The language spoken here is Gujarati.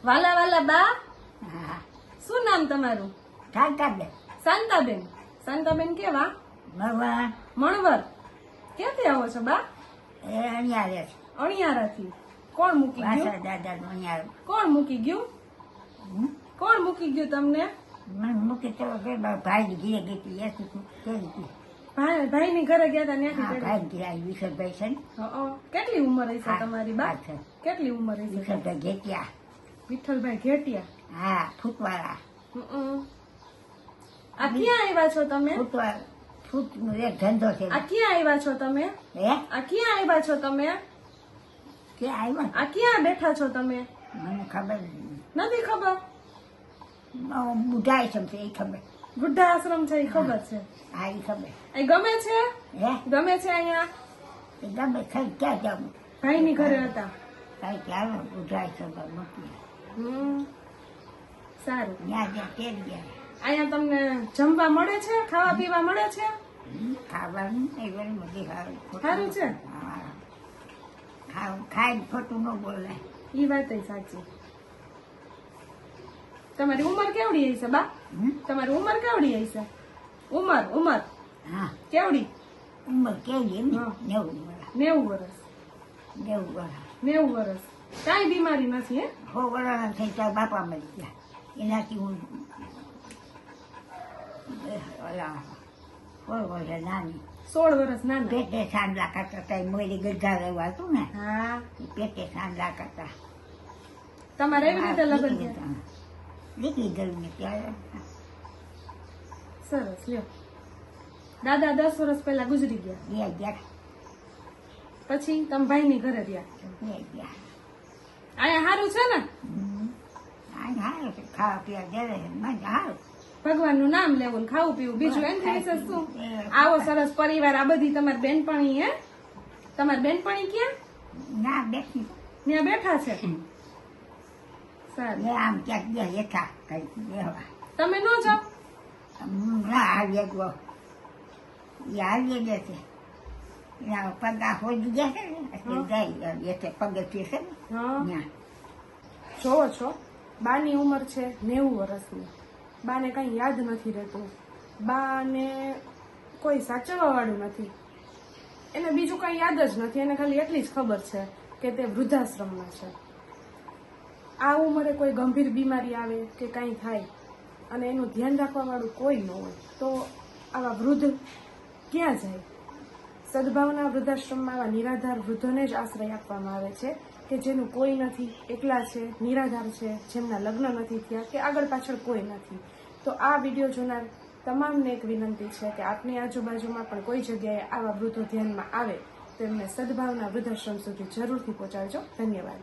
વાલા વાલા બા, હા શું નામ તમારું? શાંતાબેન શાંતાબેન. શાંતાબેન કેવા? ભગવાન મણવર. ક્યાંથી આવો છો બા? એ અહીંયા રહે છે અણિયારાથી. કોણ મૂકી ગયું? વાસા દાદાનું અહીંયા કોણ મૂકી ગયું? કોણ મૂકી ગયું તમને? મને મૂકી તો ભાઈ ઘીરે ગઈ એસી કેવી હતી ભાઈ ની ઘરે ગયા હતા હા ત્યાંથી ભાઈ ઘીરા વિઠ્ઠલભાઈ છે ને કેટલી ઉંમર હશે તમારી બા? હા છે કેટલી ઉંમર હશે? વિઠ્ઠલભાઈ ઘેટિયા વિઠ્ઠલભાઈ ઘેટિયા. હા ફૂટવાળા આ ક્યાં આવ્યા છો તમે? ફૂટનો એક ધંધો છે આ ક્યાં આવ્યા છો તમે? હે આ ક્યાં આવ્યા છો તમે? ક્યાં આવ્યો આ ક્યાં બેઠા છો તમે? મને ખબર નથી ખબર? બુઢાઈ છે એ ખબર વૃદ્ધા આશ્રમ છે એ ખબર છે. હા એ ખબર એ ગમે છે? હે ગમે છે અહીંયા? એ ગમે ખાઈ ક્યાં જાઉં ભાઈ ની ઘરે હતા. કાંઈ ચાલો બુઢાઈ છે મૂકી સારું. ત્યાં જ્યાં તેલ ગયા અહીંયા તમને જમવા મળે છે? ખાવા પીવા મળે છે? ખાવાનું એ વળી બધી સારું છે? ખાઈને ખોટું ન બોલે ઈ વાત સાચી. તમારી ઉંમર કેવડી હશે બા? તમારી ઉંમર કેવડી હશે? ઉંમર હા કેવડી? ઉંમર કેવી એમ હા. 90 90 વર્ષ વર્ષ. 90 વર્ષ 90 વર્ષ. કાંઈ બીમારી નથી હે? 100 વર્ષના થઈ ત્યાં બાપા મળી ગયા એનાથી હું ઓલા 16 વર્ષ નાની 16 વર્ષ નાના. પેટે સાંડલા કરતા હતા મોરી ગજા રહેવા હતું ને હા. એ પેટે સાંડલા કરતા તમારે એવી રીતે લગ્ન થયા? દીકરી ગયું ને ત્યારે સરસ લ્યો. દાદા 10 વર્ષ પહેલા ગુજરી ગયા. બે ગયા પછી તમે ભાઈ ની ઘરે રહ્યા. બે ગયા અહીંયા સારું છે ને? હારું છે ખાવા પીવા જરે મને હારું ભગવાન નું નામ લેવું ને ખાવું પીવું બીજું એમ વિશે શું? આવો સરસ પરિવાર. આ બધી તમારી બેનપણી હે? તમારી બેનપણી ક્યાં? ના બેઠી ત્યાં બેઠા છે. સારું. મેં આમ ક્યાંક ગયા હેઠા કઈ બેહવા તમે ન જાઓ? ના આવીએ ગયો એ આવીએ ગયા છે એના પગા હોજી ગયા છે ને એટલે જાય એટલે પગથિયે છે ને હા. ત્યાં જોવો છો બાની ઉંમર છે 90 વર્ષની. બાને કઈ યાદ નથી રહેતું. બાને કોઈ સાચવવા વાળું નથી. એને બીજું કઈ યાદ જ નથી. એને ખાલી એટલી જ ખબર છે કે તે વૃદ્ધાશ્રમમાં છે. આ ઉંમરે કોઈ ગંભીર બીમારી આવે કે કંઈ થાય અને એનું ધ્યાન રાખવા વાળું કોઈ ન હોય તો આવા વૃદ્ધ ક્યાં જાય? સદભાવના વૃદ્ધાશ્રમમાં આવા નિરાધાર વૃદ્ધોને જ આશ્રય આપવામાં આવે છે કે જેનું કોઈ નથી, એકલા છે, નિરાધાર છે, જેમના લગ્ન નથી થયા કે આગળ પાછળ કોઈ નથી. તો આ વિડીયો જોનાર તમામને એક વિનંતી છે કે આપની આજુબાજુમાં પણ કોઈ જગ્યાએ આવા વૃદ્ધો ધ્યાનમાં આવે તો એમને સદભાવના વૃદ્ધાશ્રમ સુધી જરૂરથી પહોંચાડજો. ધન્યવાદ.